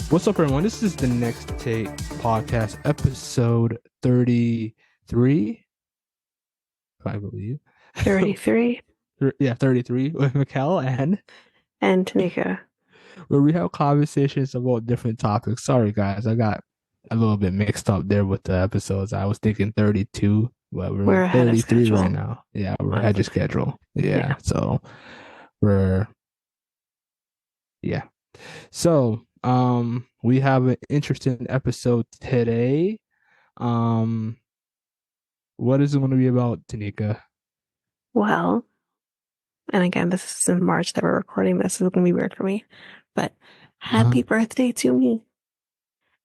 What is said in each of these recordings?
What's up, everyone? This is the Next Take podcast, episode 33, I believe. 33. Yeah, 33 with Mikel and Tanyka, where we have conversations about different topics. Sorry, guys, I got a little bit mixed up there with the episodes. I was thinking 32, but we're 33 right now. Yeah, we're ahead of schedule. Yeah, so So, we have an interesting episode today. What is it going to be about, Tanyka? Well, and again, this is in March that we're recording this. This is going to be weird for me, but happy birthday to me.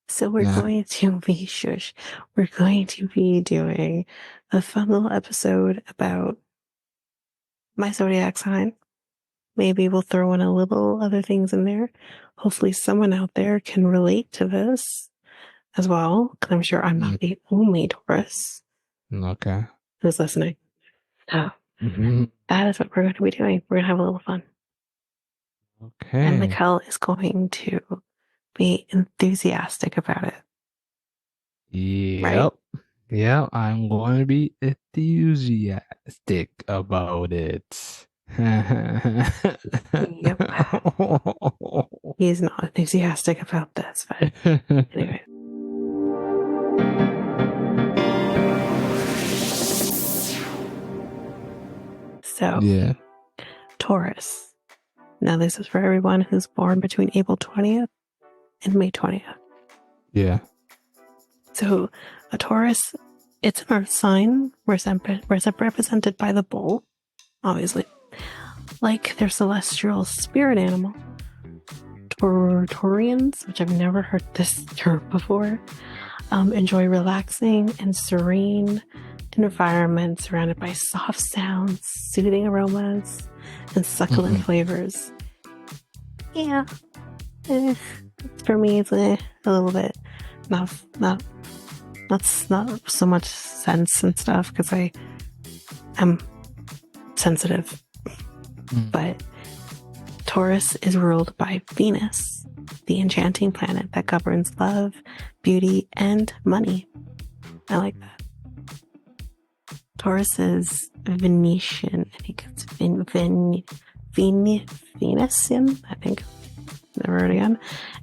So we're going to be We're going to be doing a fun little episode about my zodiac sign. Maybe we'll throw in a little other things in there. Hopefully someone out there can relate to this as well, because I'm sure I'm not the only Taurus. Okay. Who's listening. So that is what we're going to be doing. We're going to have a little fun. Okay. And Mikel is going to be enthusiastic about it. Yep. Right? Yeah, I'm going to be enthusiastic about it. Yep. He's not enthusiastic about this, but anyway. So, yeah. Taurus. Now, this is for everyone who's born between April 20th and May 20th. Yeah. So, a Taurus, it's an earth sign represented by the bull, obviously. Like their celestial spirit animal, Taurians, which I've never heard this term before, enjoy relaxing and serene environments surrounded by soft sounds, soothing aromas, and succulent flavors. Yeah. For me, it's a little bit not so much sense and stuff, because I'm sensitive. But Taurus is ruled by Venus, the enchanting planet that governs love, beauty, and money. I like that. Taurus is Venetian. I think it's Venetian. I think. Never heard again.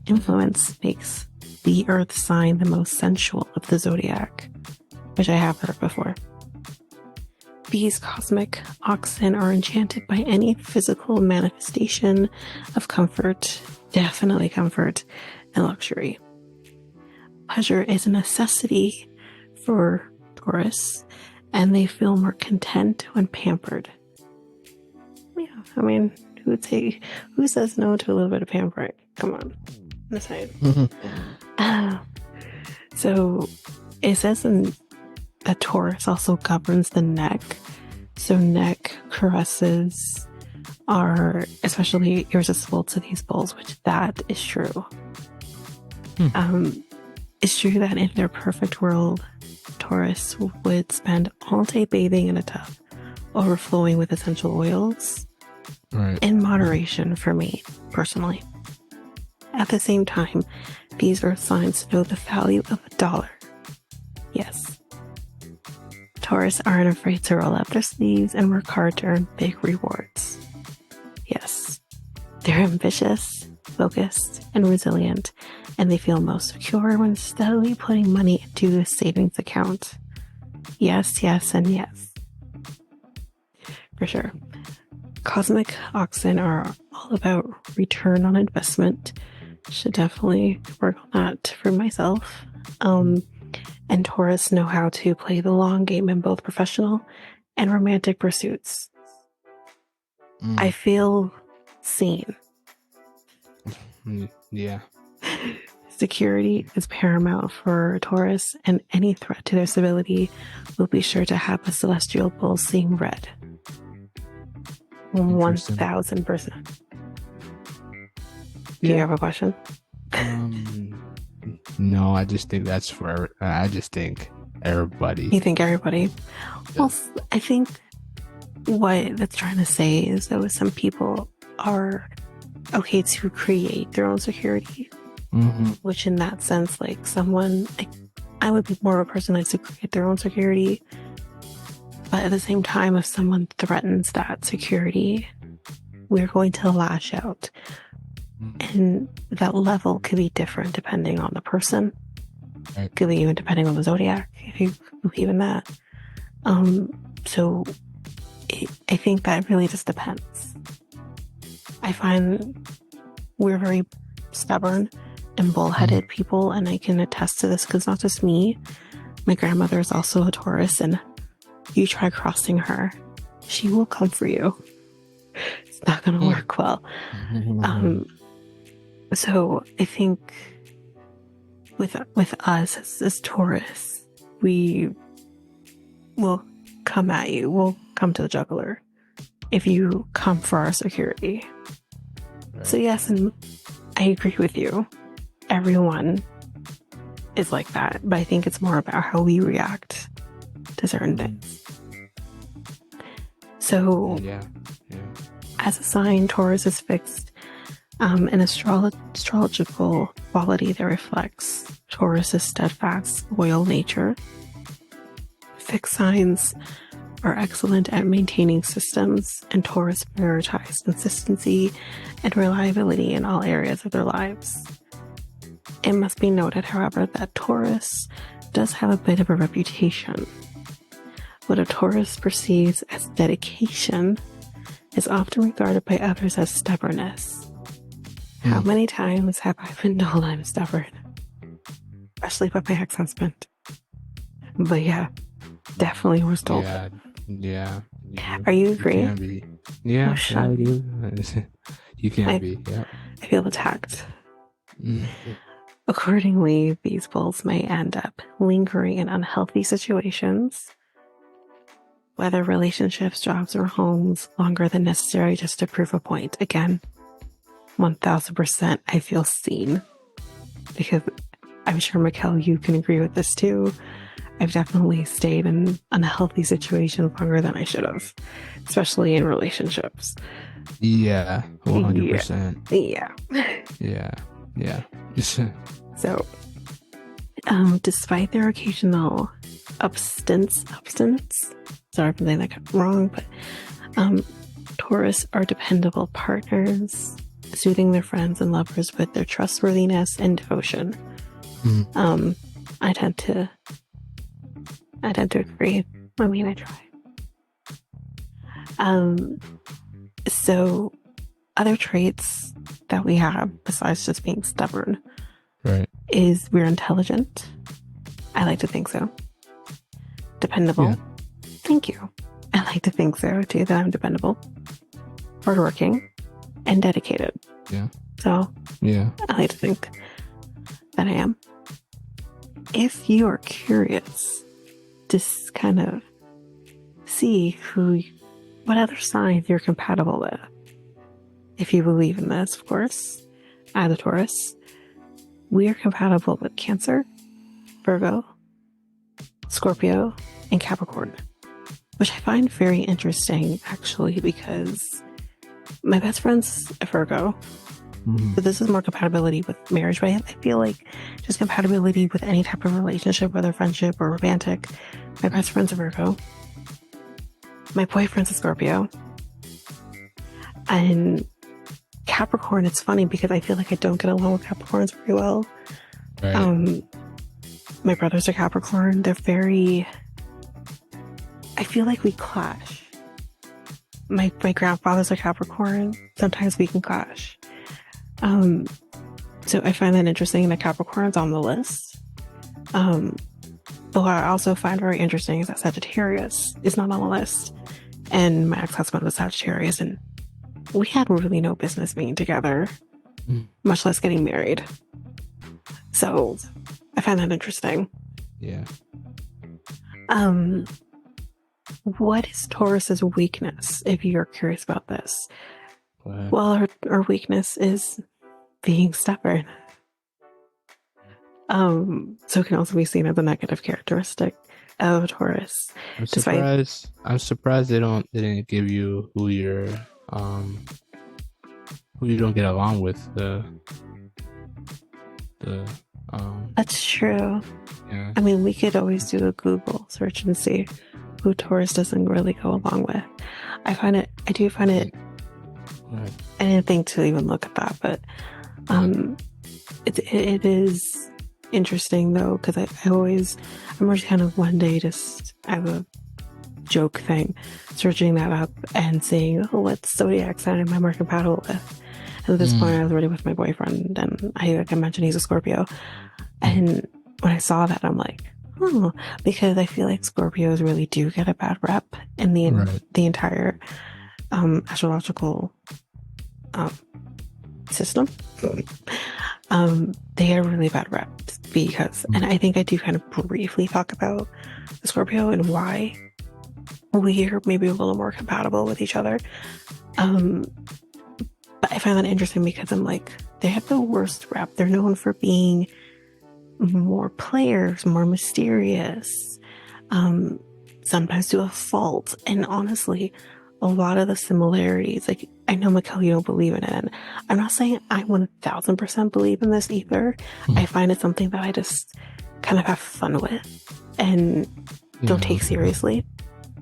Influence makes the Earth sign the most sensual of the zodiac, which I have heard before. These cosmic oxen are enchanted by any physical manifestation of comfort, definitely comfort, and luxury. Pleasure is a necessity for Taurus, and they feel more content when pampered. Yeah, I mean, who says no to a little bit of pampering? Come on, this side. So it says that Taurus also governs the neck. So neck caresses are especially irresistible to these bulls, which that is true. It's true that in their perfect world, Taurus would spend all day bathing in a tub, overflowing with essential oils, in moderation for me, personally. At the same time, these earth signs know the value of $1. Yes. Taurus aren't afraid to roll up their sleeves and work hard to earn big rewards. Yes. They're ambitious, focused, and resilient, and they feel most secure when steadily putting money into a savings account. Yes, yes, and yes. For sure. Cosmic oxen are all about return on investment. Should definitely work on that for myself. And Taurus know how to play the long game in both professional and romantic pursuits. I feel seen. Yeah. Security is paramount for Taurus, and any threat to their stability will be sure to have a celestial bull seeing red. 1000%. Do you have a question? No, I just think everybody. You think everybody? Well, I think what that's trying to say is that some people are okay to create their own security, which in that sense, like someone, like, I would be more of a person that likes to create their own security. But at the same time, if someone threatens that security, we're going to lash out. And that level could be different depending on the person. It could be even depending on the zodiac, if you believe in that. So I think that really just depends. I find we're very stubborn and bullheaded people, and I can attest to this because not just me, my grandmother is also a Taurus, and you try crossing her, she will come for you. It's not going to work well. So I think with us as Taurus, we will come at you. We'll come to the jugular if you come for our security. Right. So yes, and I agree with you. Everyone is like that, but I think it's more about how we react to certain things. So as a sign, Taurus is fixed. An astrological quality that reflects Taurus's steadfast, loyal nature. Fixed signs are excellent at maintaining systems, and Taurus prioritize consistency and reliability in all areas of their lives. It must be noted, however, that Taurus does have a bit of a reputation. What a Taurus perceives as dedication is often regarded by others as stubbornness. How many times have I been told I'm stubborn? Especially by my ex-husband. But yeah, definitely was told. Yeah. Are you agreeing? You can be. Yeah, I do. You can be. Yeah. I feel attacked. Accordingly, these bulls may end up lingering in unhealthy situations, whether relationships, jobs, or homes, longer than necessary just to prove a point. Again, 1000% I feel seen, because I'm sure, Mikel, you can agree with this too. I've definitely stayed in unhealthy situations longer than I should have, especially in relationships. Yeah, 100%. Yeah. So, despite their occasional abstinence, sorry if I'm saying that wrong, but Taurus are dependable partners, soothing their friends and lovers with their trustworthiness and devotion. I tend to agree. I mean, I try. So other traits that we have besides just being stubborn, right, is we're intelligent. I like to think so. Dependable. Yeah. Thank you. I like to think so too, that I'm dependable, hardworking, and dedicated. Yeah. So I like to think that I am. If you are curious to kind of see what other signs you're compatible with, if you believe in this, of course, as a Taurus, we are compatible with Cancer, Virgo, Scorpio, and Capricorn, which I find very interesting, actually, because my best friend's a Virgo. So this is more compatibility with marriage, but I feel like just compatibility with any type of relationship, whether friendship or romantic. My best friend's a Virgo. My boyfriend's a Scorpio. And Capricorn, it's funny because I feel like I don't get along with Capricorns very well. Right. My brothers are Capricorn. They're very... I feel like we clash. My grandfathers are Capricorn. Sometimes we can clash. So I find that interesting that Capricorn's on the list. But what I also find very interesting is that Sagittarius is not on the list. And my ex-husband was Sagittarius, and we had really no business being together, much less getting married. So I find that interesting. Yeah. What is Taurus's weakness, if you're curious about this? Well, our weakness is being stubborn. So it can also be seen as a negative characteristic. of Taurus. I'm surprised they didn't give you who you don't get along with. That's true. Yeah. I mean, we could always do a Google search and see who Taurus doesn't really go along with. I do find it. Right. I didn't think to even look at that, but it is interesting though, because I remember kind of one day just I have a joke thing, searching that up and seeing what zodiac sign am I more compatible with. And at this point, I was already with my boyfriend, and like I mentioned, he's a Scorpio. And when I saw that, I'm like, oh, because I feel like Scorpios really do get a bad rep in the entire astrological system. They get a really bad rep because, and I think I do kind of briefly talk about the Scorpio and why we're maybe a little more compatible with each other. But I find that interesting because I'm like, they have the worst rep. They're known for being more players, more mysterious, sometimes to a fault. And honestly, a lot of the similarities, like I know Mikel, you don't believe in it, and I'm not saying I 1000% believe in this either. I find it something that I just kind of have fun with and don't take seriously.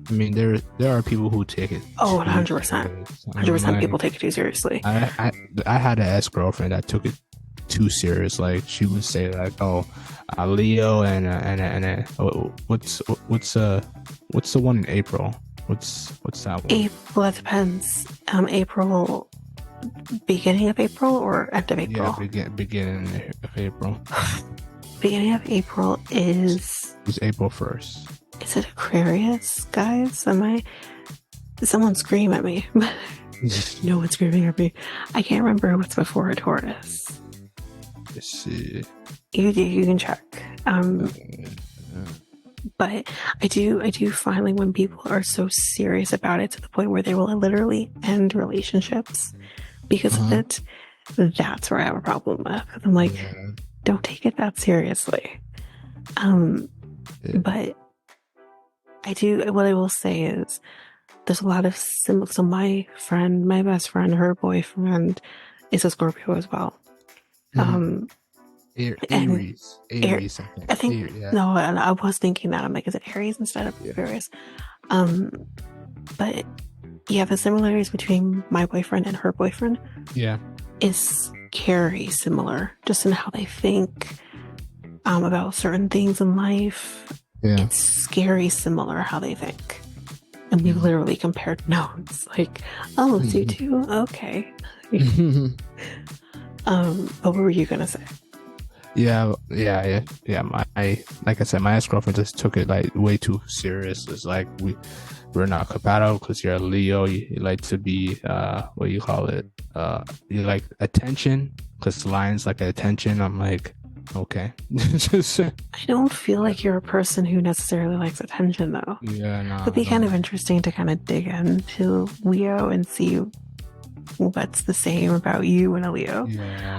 I mean, there are people who take it. Oh, 100%. 100% people take it too seriously. I had an ex-girlfriend that took it too serious. Like she would say like, "Oh, Leo and what's the one in April? What's that one?" April, that depends. April, beginning of April or end of April? Yeah, beginning of April. Beginning of April is April 1st. Is it Aquarius, guys? Someone scream at me. No one's screaming at me. I can't remember what's before a Taurus. Let's see. You can check. But I do find like when people are so serious about it to the point where they will literally end relationships because of it, that's where I have a problem with. I'm like, don't take it that seriously. But what I will say is there's a lot of so my best friend, her boyfriend is a Scorpio as well. Aries. I think no, and I was thinking that I'm like, is it Aries instead of Aquarius? But yeah, the similarities between my boyfriend and her boyfriend is scary similar, just in how they think about certain things in life. It's scary similar how they think. And we literally compared notes. Like, oh, it's you too? Okay. What were you gonna say? Yeah. Like I said, my ex-girlfriend just took it like way too serious. It's like we're not compatible because you're a Leo. You like to be what do you call it? You like attention because lions like attention. I'm like, okay. I don't feel like you're a person who necessarily likes attention though. Yeah, no. It'd be kind of interesting to kind of dig into Leo and see what's the same about you and a Leo.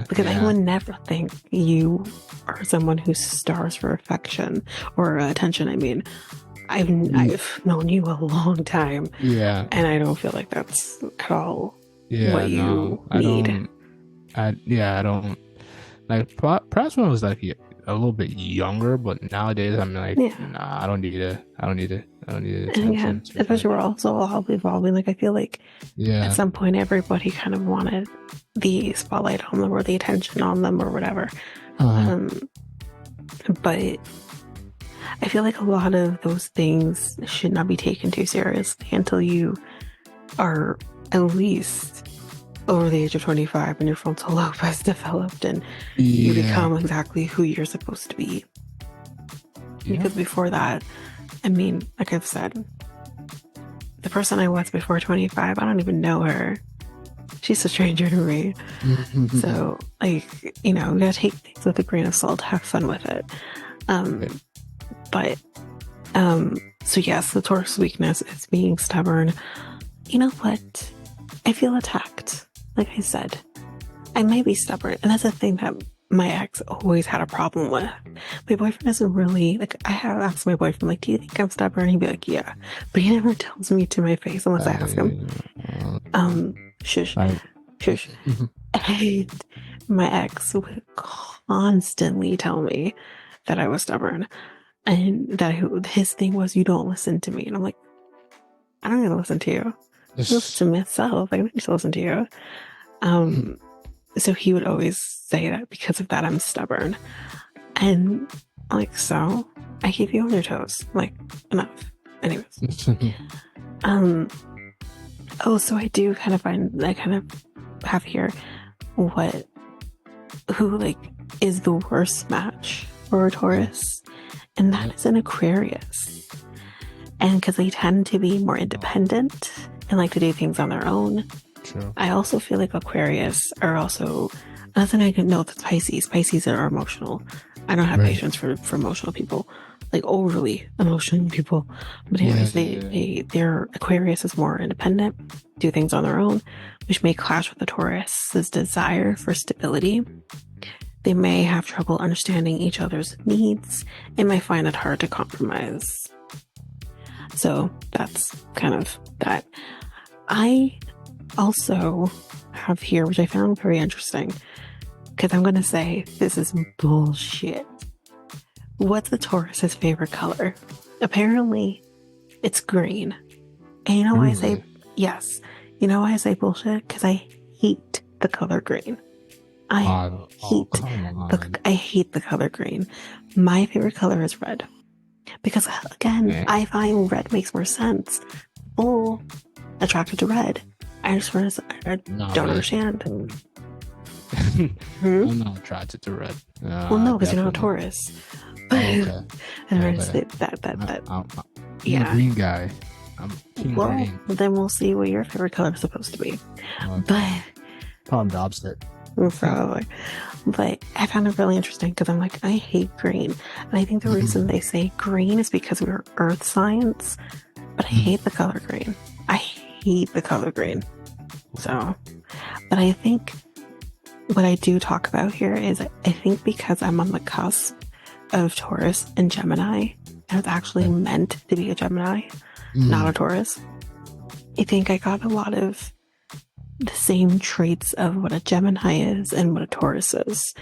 Because I would never think you are someone who stars for affection or attention. I mean, I've known you a long time. Yeah. And I don't feel like that's at all what you need. I don't. Like perhaps when I was like a little bit younger, but nowadays I'm like, nah, I don't need it. And especially we're also all evolving. Like I feel like at some point everybody kind of wanted the spotlight on them or the attention on them or whatever. But I feel like a lot of those things should not be taken too seriously until you are at least over the age of 25 and your frontal lobe has developed and you become exactly who you're supposed to be. Because before that, I mean, like I've said, the person I was before 25, I don't even know her. She's a stranger to me. So, like, you know, you gotta take things with a grain of salt, have fun with it. So yes, the Taurus weakness is being stubborn. You know what? I feel attacked. Like I said, I may be stubborn, and that's the thing that my ex always had a problem with. My boyfriend doesn't really, like, I have asked my boyfriend, like, do you think I'm stubborn? He'd be like, yeah. But he never tells me to my face unless I ask him. Shush. Shush. And my ex would constantly tell me that I was stubborn. And that his thing was, you don't listen to me. And I'm like, I don't even listen to you. I listen to myself. I don't need to listen to you. So he would always say that because of that, I'm stubborn. And I'm like, so I keep you on your toes. Like, enough. Anyways. So I do kind of have here who like is the worst match for a Taurus, and that is an Aquarius. And because they tend to be more independent and like to do things on their own. True. I also feel like Aquarius are also, nothing I can know that's Pisces. Pisces are emotional. I don't have patience for emotional people, like overly emotional people. But anyways, their Aquarius is more independent, do things on their own, which may clash with the Taurus's desire for stability. They may have trouble understanding each other's needs and may find it hard to compromise. So that's kind of that. I also have here, which I found very interesting, because I'm going to say this is bullshit. What's the Taurus's favorite color? Apparently, it's green. And you know why I say yes? You know why I say bullshit? Because I hate the color green. I hate the color green. My favorite color is red. Because again, I find red makes more sense. Bull attracted to red. I don't understand. I'm not attracted to red. Well, no, because you're not a Taurus. But I'm a green guy. I'm team green. Then we'll see what your favorite color is supposed to be. Okay. But probably the opposite. Probably. But I found it really interesting because I'm like, I hate green. And I think the reason they say green is because we're earth signs. But I hate the color green. I hate the color green. So, but I think what I do talk about here is I think because I'm on the cusp of Taurus and Gemini, and it's actually meant to be a Gemini, not a Taurus. I think I got a lot of the same traits of what a Gemini is and what a Taurus is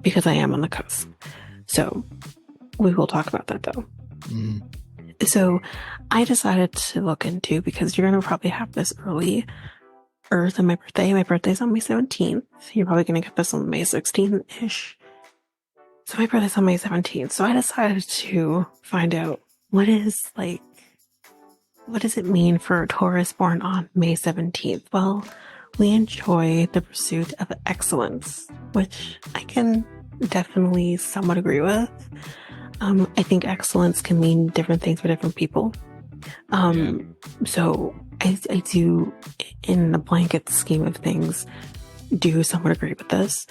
because I am on the cusp. So we will talk about that though. So I decided to look into, because you're going to probably have this early Earth on my birthday. My birthday's on May 17th. You're probably going to get this on May 16th-ish. So my birthday's on May 17th. So I decided to find out what does it mean for a Taurus born on May 17th? Well, we enjoy the pursuit of excellence, which I can definitely somewhat agree with. I think excellence can mean different things for different people. So I do, in the blanket scheme of things, do somewhat agree with this.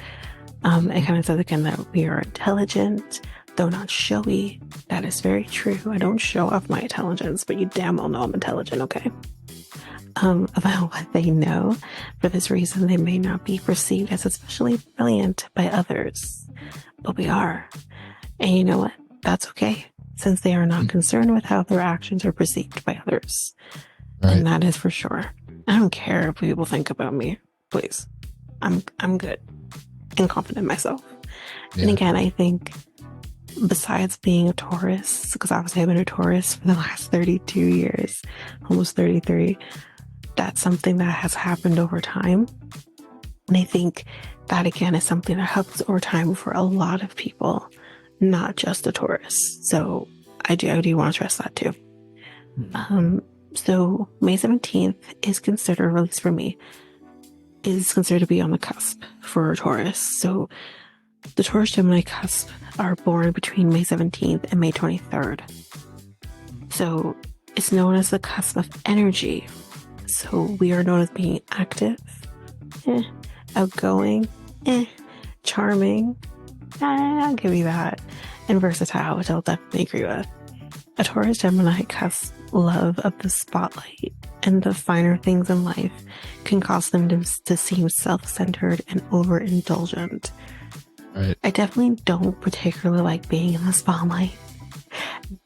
It kind of says again that we are intelligent, though not showy. That is very true. I don't show off my intelligence, but you damn well know I'm intelligent, okay? About what they know. For this reason, they may not be perceived as especially brilliant by others, but we are. And you know what? That's okay, since they are not concerned with how their actions are perceived by others. Right. And that is for sure. I don't care what people think about me. Please. I'm good and confident in myself. Yeah. And again, I think besides being a Taurus, because obviously I've been a Taurus for the last 32 years, almost 33, that's something that has happened over time. And I think that again is something that happens over time for a lot of people, not just a Taurus. So I do want to stress that too. So May 17th is considered, or at least for me, is considered to be on the cusp for a Taurus. So the Taurus Gemini cusp are born between May 17th and May 23rd. So it's known as the cusp of energy. So we are known as being active, outgoing, charming, I'll give you that, and versatile, which I'll definitely agree with. A Taurus Gemini cusp love of the spotlight and the finer things in life can cause them to seem self-centered and overindulgent. Right. I definitely don't particularly like being in the spotlight.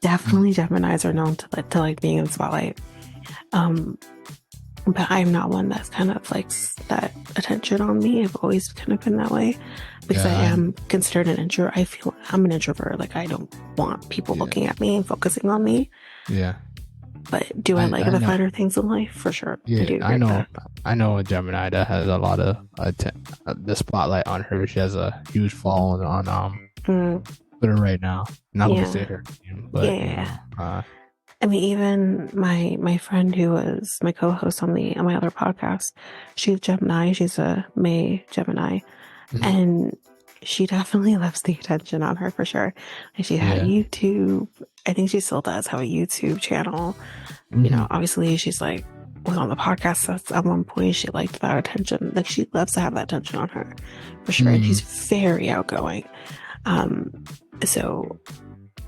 Definitely Geminis are known to like being in the spotlight. But I'm not one that's kind of likes that attention on me. I've always kind of been that way because I am considered an introvert. I feel I'm an introvert. Like, I don't want people looking at me and focusing on me. Yeah. But do I like the finer things in life? For sure. Yeah, I do agree with that. I know a Gemini that has a lot of the spotlight on her. She has a huge following on Twitter right now. Not gonna say her name, but I mean, even my friend who was my co-host on my other podcast, she's Gemini. She's a May Gemini, and she definitely loves the attention on her for sure. And she had YouTube. I think she still does have a YouTube channel. You know, obviously she's like was on the podcast at one point. She liked that attention. Like, she loves to have that attention on her for sure. And she's very outgoing. So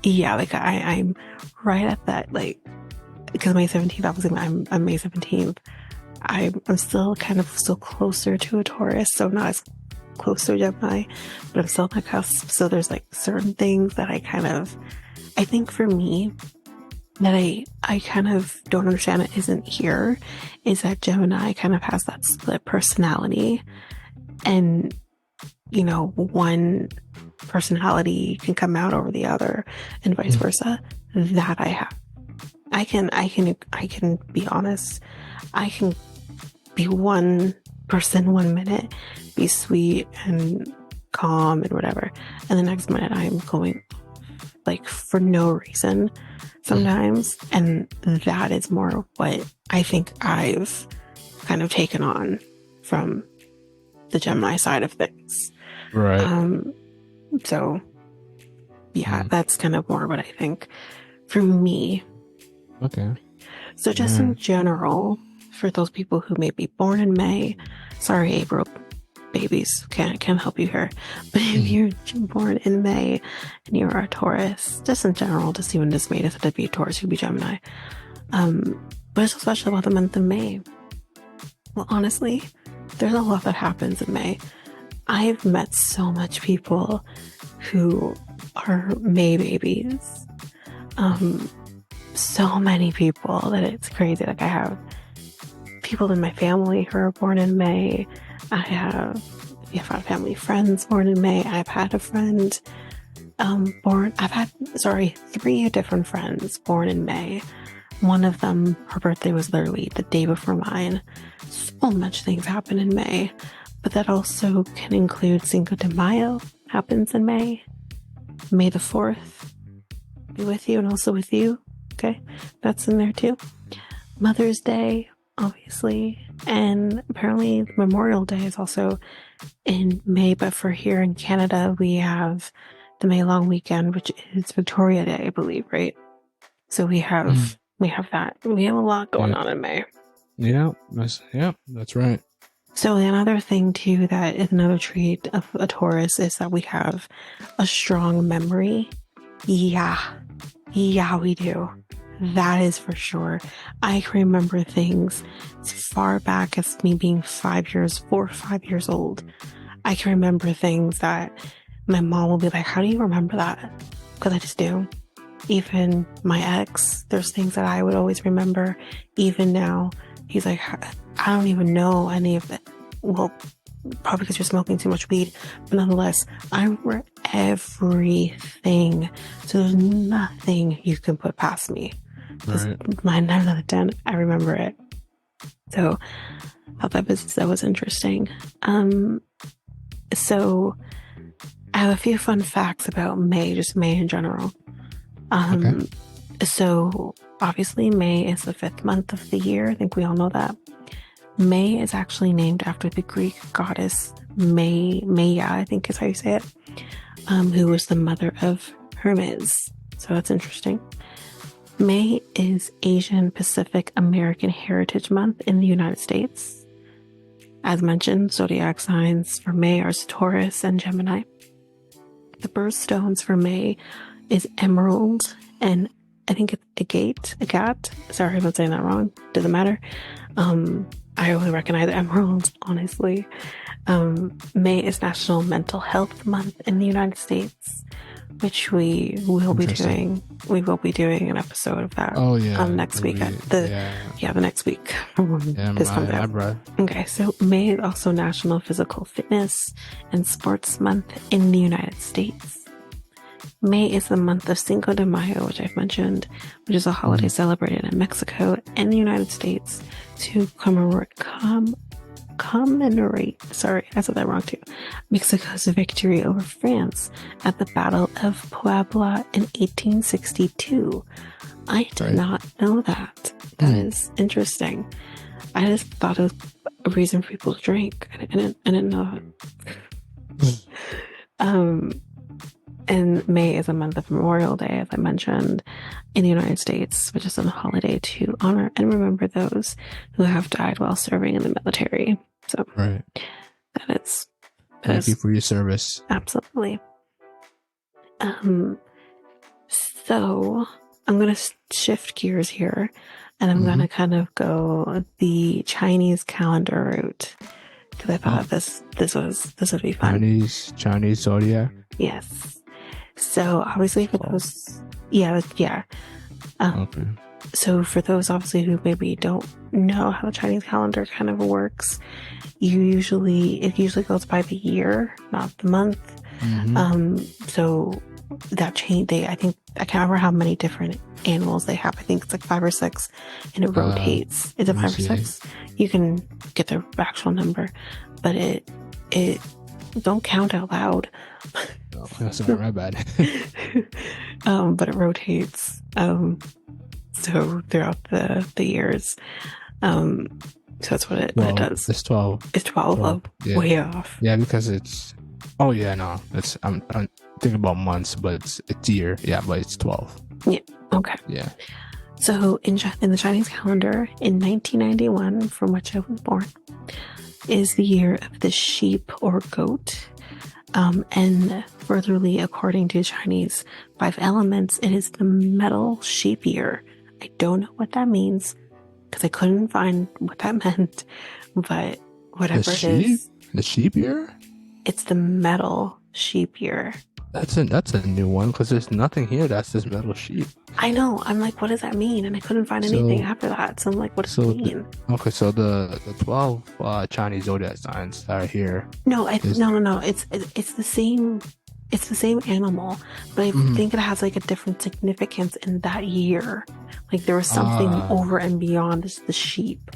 yeah, like I'm right at that, like, because May 17th, obviously I'm May 17th. I'm still kind of still closer to a Taurus, so not as close to a Gemini, but I'm still on the cusp. So there's like certain things that I think for me that I kind of don't understand it isn't here, is that Gemini kind of has that split personality, and you know, one personality can come out over the other and vice versa. That I have. I can be honest. I can be one person 1 minute, be sweet and calm and whatever, and the next minute I'm going like for no reason sometimes. And that is more what I think I've kind of taken on from the Gemini side of things. Right. So yeah, that's kind of more what I think for me. Okay. So just in general, for those people who may be born in May, sorry, April babies, can't help you here. But if you're born in May and you're a Taurus, just in general, just even this May doesn't have to be a Taurus, you'd be Gemini. But it's especially about the month of May. Well, honestly, there's a lot that happens in May. I've met so much people who are May babies. So many people that it's crazy. Like, I have people in my family who are born in May. I've had family friends born in May. I've had a friend three different friends born in May. One of them, her birthday was literally the day before mine. So much things happen in May, but that also can include Cinco de Mayo happens in May. May the 4th be with you and also with you. Okay, that's in there too. Mother's Day, obviously, and apparently Memorial Day is also in May, but for here in Canada, we have the May long weekend, which is Victoria Day, I believe, right? So we have that. We have a lot going on in May. Yeah, that's right. So another thing too that is another trait of a Taurus is that we have a strong memory. Yeah, we do. That is for sure. I can remember things as far back as me being 4 or 5 years old. I can remember things that my mom will be like, how do you remember that? Because I just do. Even my ex, there's things that I would always remember. Even now, he's like, I don't even know any of it. Well, probably because you're smoking too much weed. But nonetheless, I remember everything. So there's nothing you can put past me. Right. My 9 out of 10, I remember it. So I thought that was interesting. So I have a few fun facts about May, just May in general. So obviously May is the 5th month of the year. I think we all know that. May is actually named after the Greek goddess Maya, I think is how you say it, who was the mother of Hermes. So that's interesting. May is Asian Pacific American Heritage Month in the United States. As mentioned, zodiac signs for May are Taurus and Gemini. The birthstones for May is emerald and I think it's agate. Sorry if I'm saying that wrong. Doesn't matter. I only recognize emeralds, honestly. May is National Mental Health Month in the United States, which we will be doing. We will be doing an episode of that. Oh yeah, next week the next week. Okay, so May is also National Physical Fitness and Sports Month in the United States. May is the month of Cinco de Mayo, which I've mentioned, which is a holiday celebrated in Mexico and the United States to commemorate, sorry, I said that wrong too, Mexico's victory over France at the Battle of Puebla in 1862. I did not know that. That is interesting. I just thought it was a reason for people to drink. I didn't know it. And May is a month of Memorial Day, as I mentioned, in the United States, which is a holiday to honor and remember those who have died while serving in the military. So, thank you for your service. Absolutely. So I'm going to shift gears here, and I'm going to kind of go the Chinese calendar route, because I thought this would be fun. Chinese zodiac. Yes. So obviously for those, okay. So for those obviously who maybe don't know how the Chinese calendar kind of works, it usually goes by the year, not the month. So that change, I think, I can't remember how many different animals they have. I think it's like 5 or 6, and it rotates. Is it 5 or 6? You can get the actual number, but it don't count out loud. Oh, that's not my bad. But it rotates. So throughout the years. So that's what it does. It's 12. It's 12. Oh, yeah. Way off. Yeah, because it's. Oh yeah, no. It's I'm thinking about months, but it's year. Yeah, but it's 12. Yeah. Okay. Yeah. So in the Chinese calendar in 1991, from which I was born, is the year of the sheep or goat. And furtherly, according to Chinese 5 elements, it is the metal sheep year. I don't know what that means because I couldn't find what that meant, but whatever it is. The sheep year? It's the metal sheep year. That's a new one because there's nothing here that says metal sheep. I know. I'm like, what does that mean? And I couldn't find anything after that. So I'm like, what does it mean? So the 12 Chinese zodiac signs that are here. No. It's the same. It's the same animal, but I think it has like a different significance in that year. Like there was something over and beyond just the sheep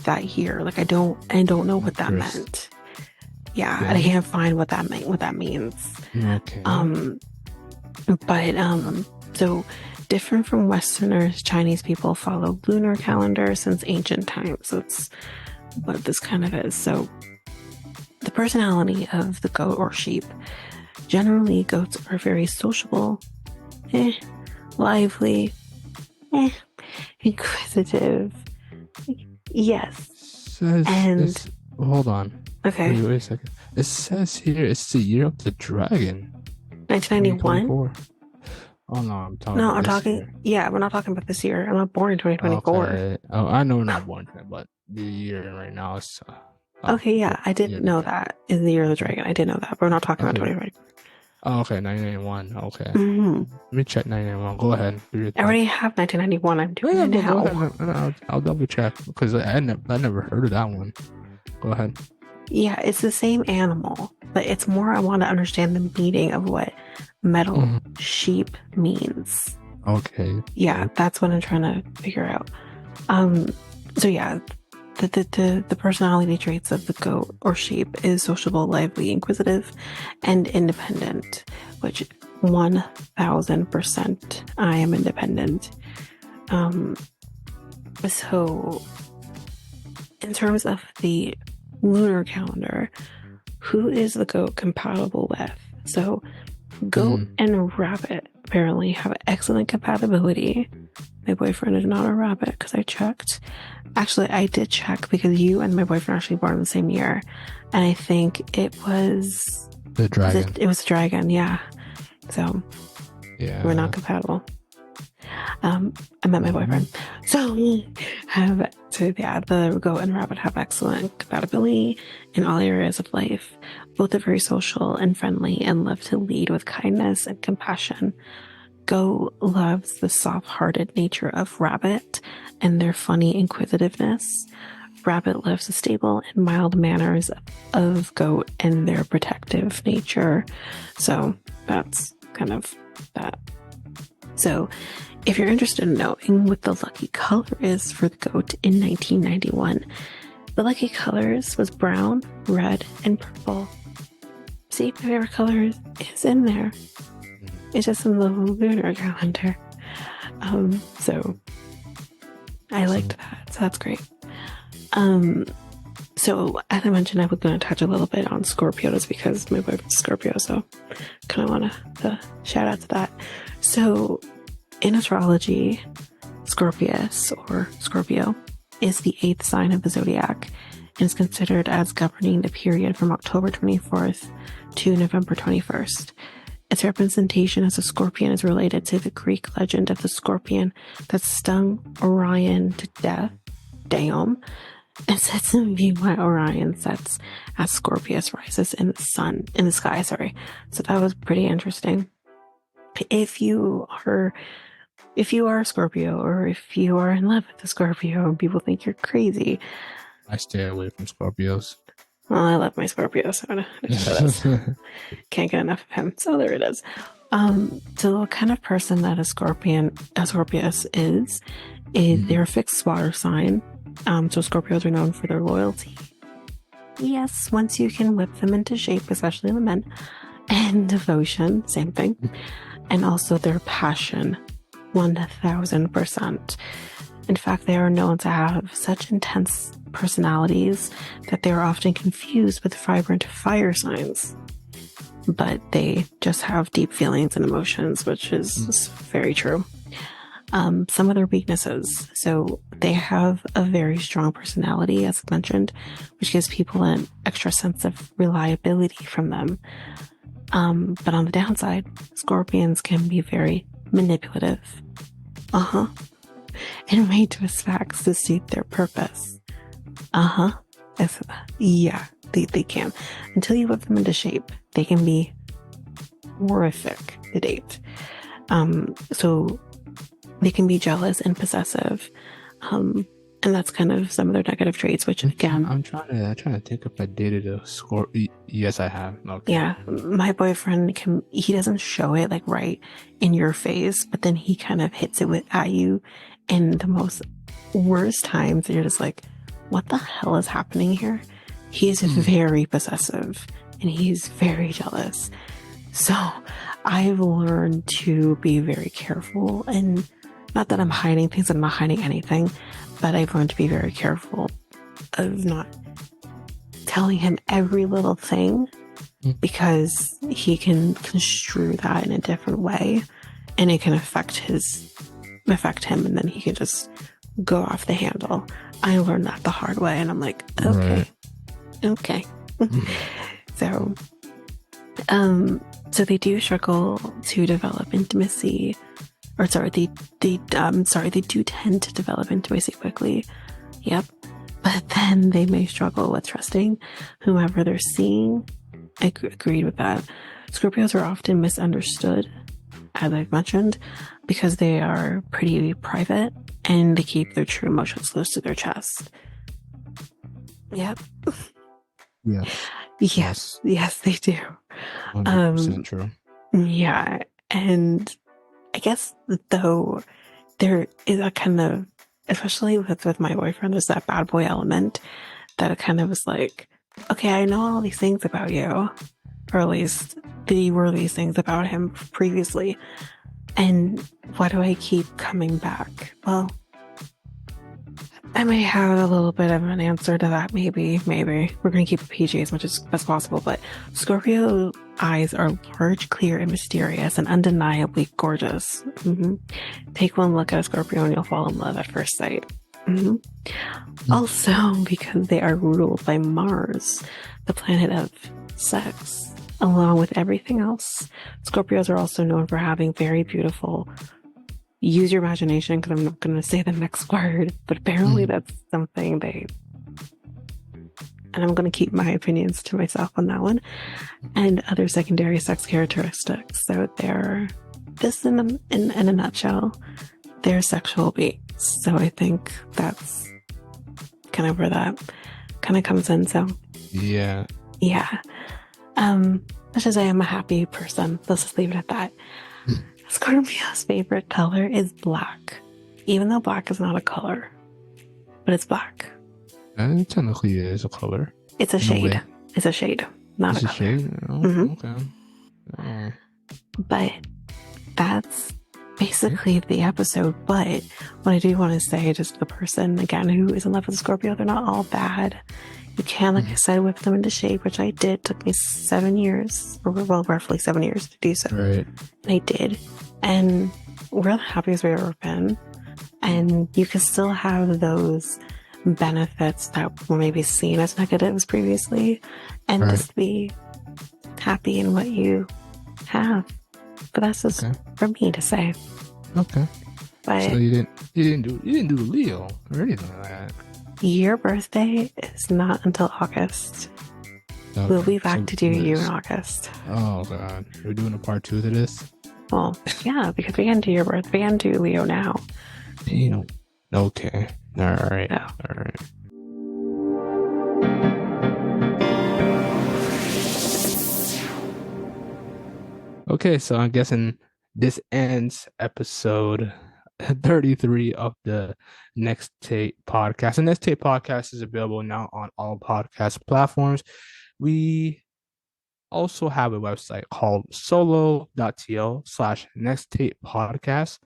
that year. Like I don't know what that meant. Yeah, and I can't find what that means. Okay. So different from Westerners, Chinese people follow lunar calendar since ancient times. So it's what this kind of is. So the personality of the goat or sheep. Generally, goats are very sociable, lively, inquisitive. Yes. Hold on. Okay. Wait a second. It says here it's the year of the dragon. 1991? Oh no, I'm talking. Year. Yeah, we're not talking about this year. I'm not born in 2024. Okay. Oh, I know we're not born, but the year right now is. Okay, yeah, I didn't know that is the year of the dragon. I did know that, but we're not talking about 2024. Oh, okay, 1991. Okay. Let me check 1991. Go ahead. I already have 1991. I'm doing it now. Go ahead. I'll double check because I never heard of that one. Go ahead. Yeah, it's the same animal, but it's more I want to understand the meaning of what metal sheep means. Okay. Yeah, that's what I'm trying to figure out. So yeah, the personality traits of the goat or sheep is sociable, lively, inquisitive, and independent, which 1000% I am independent. So in terms of the lunar calendar, who is the goat compatible with? So goat and rabbit apparently have excellent compatibility. My boyfriend is not a rabbit because I checked. Actually, I did check because you and my boyfriend are actually born the same year, and I think it was the dragon. It was the dragon, yeah. So yeah, we're not compatible. I met my boyfriend. So we have So yeah, the goat and rabbit have excellent compatibility in all areas of life. Both are very social and friendly and love to lead with kindness and compassion. Goat loves the soft-hearted nature of rabbit and their funny inquisitiveness. Rabbit loves the stable and mild manners of goat and their protective nature. So that's kind of that. So if you're interested in knowing what the lucky color is for the goat in 1991, the lucky colors was brown, red, and purple. See, my favorite color is in there. It's just in the lunar calendar. So I liked that. So that's great. So as I mentioned, I was going to touch a little bit on Scorpios because my boyfriend's Scorpio, so kind of want to shout out to that. So in astrology, Scorpius or Scorpio is the 8th sign of the zodiac and is considered as governing the period from October 24th to November 21st. Its representation as a scorpion is related to the Greek legend of the scorpion that stung Orion to death. Damn. It sets in view why Orion sets as Scorpius rises in the sky. So that was pretty interesting. If you are a Scorpio, or if you are in love with a Scorpio and people think you're crazy, I stay away from Scorpios. Well, I love my Scorpio, so can't get enough of him. So there it is. So the kind of person that a Scorpius is they're a fixed water sign. So Scorpios are known for their loyalty. Yes, once you can whip them into shape, especially the men, and devotion, same thing. And also their passion, 1000%. In fact, they are known to have such intense personalities that they are often confused with vibrant fire signs. But they just have deep feelings and emotions, which is very true. Some of their weaknesses. So they have a very strong personality, as I mentioned, which gives people an extra sense of reliability from them. But on the downside, Scorpions can be very manipulative. And may twist facts to suit their purpose. Yeah, they can. Until you whip them into shape, they can be horrific to date. So they can be jealous and possessive. And that's kind of some of their negative traits, which again, I'm trying to think if I dated a Scorpio. Yes, I have. Okay. Yeah, my boyfriend he doesn't show it like right in your face, but then he kind of hits it at you in the most worst times. And you're just like, what the hell is happening here? He is very possessive and he's very jealous. So I've learned to be very careful, and not that I'm hiding things, I'm not hiding anything, but I've learned to be very careful of not telling him every little thing, because he can construe that in a different way and it can affect him, and then he can just go off the handle. I learned that the hard way, and I'm like, okay. So they do struggle to develop intimacy, or sorry, they do tend to develop intimacy quickly. Yep. But then they may struggle with trusting whomever they're seeing. I agreed with that. Scorpios are often misunderstood, as I've mentioned, because they are pretty private and they keep their true emotions close to their chest. Yep. Yeah. Yes, they do. 100% true. Yeah, and I guess though there is a kind of, especially with my boyfriend, there's that bad boy element that it kind of is like, okay, I know all these things about you, or at least there were these things about him previously, and why do I keep coming back? Well, I may have a little bit of an answer to that, maybe. We're going to keep it PG as much as possible, but Scorpio eyes are large, clear, and mysterious, and undeniably gorgeous. Take one look at a Scorpio and you'll fall in love at first sight. Also, because they are ruled by Mars, the planet of sex, along with everything else, Scorpios are also known for having very beautiful, use your imagination, because I'm not going to say the next word, but apparently that's something they, and I'm going to keep my opinions to myself on that one, and other secondary sex characteristics. So they're, this in a nutshell, they're sexual beings. So I think that's kind of where that kind of comes in. So yeah. Let's just say I'm a happy person. Let's just leave it at that. Scorpio's favorite color is black, even though black is not a color, but it's black. And technically it is a color. It's a shade. It's a shade, not a color. Shade? Oh, okay. Oh. But that's basically the episode. But what I do want to say, just the person, again, who is in love with a Scorpio, they're not all bad. You can, like I said, whip them into shape, which I did. It took me 7 years, or well, roughly 7 years to do so. Right. And I did. And we're the happiest we've ever been. And you can still have those benefits that were maybe seen as negatives previously, and just be happy in what you have. But that's just for me to say. Okay. But so you didn't do Leo or anything like that. Your birthday is not until August. Okay. We'll be back to do you in August. Oh god, we're doing a part 2 to this. Well, yeah, because we can do your birthday. We can do Leo now. Damn. Okay. All right. So. All right. Okay, so I'm guessing this ends episode 33 of the Next Tape podcast. The Next Tape podcast is available now on all podcast platforms. We also have a website called solo.tl/Next Tape podcast.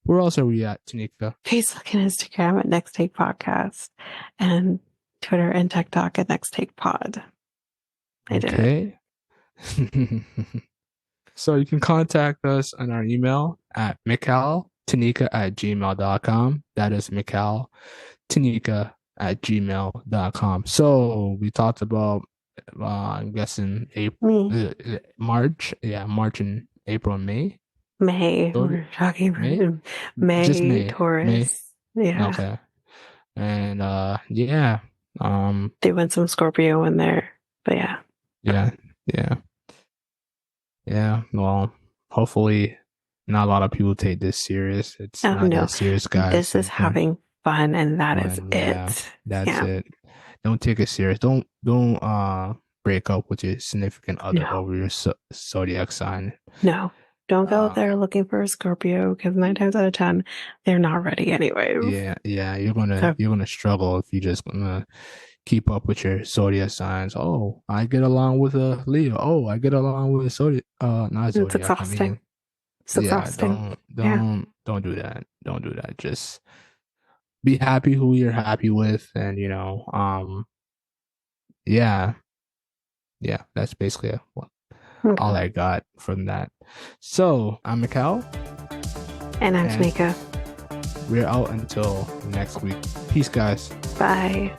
Where else are we at, Tanyka? Facebook and Instagram at Next Tape Podcast, and Twitter and TikTok at Next Tape Pod. I did it. So you can contact us on our email at mikeltanyka@gmail.com. That is mikeltanyka@gmail.com. So we talked about, I'm guessing March. Yeah, March and April and May. May. So, we're talking about May. Just May. Taurus. May. Yeah. Okay. And yeah. They went some Scorpio in there, but yeah. Yeah. Well, hopefully not a lot of people take this serious. It's not that serious, guys. This is having fun, and that is it. That's it. Don't take it serious. Don't break up with your significant other over your zodiac sign. No. Don't go there looking for a Scorpio, because 9 times out of 10, they're not ready anyway. Yeah. You're gonna struggle if you just gonna keep up with your zodiac signs. Oh, I get along with a Leo. Oh, I get along with a zodiac. Not zodiac. It's exhausting. It's exhausting. Don't do that. Don't do that. Just be happy who you're happy with, and yeah. That's basically all I got from that. So I'm Mikel. And I'm Tanyka. We're out until next week. Peace, guys. Bye.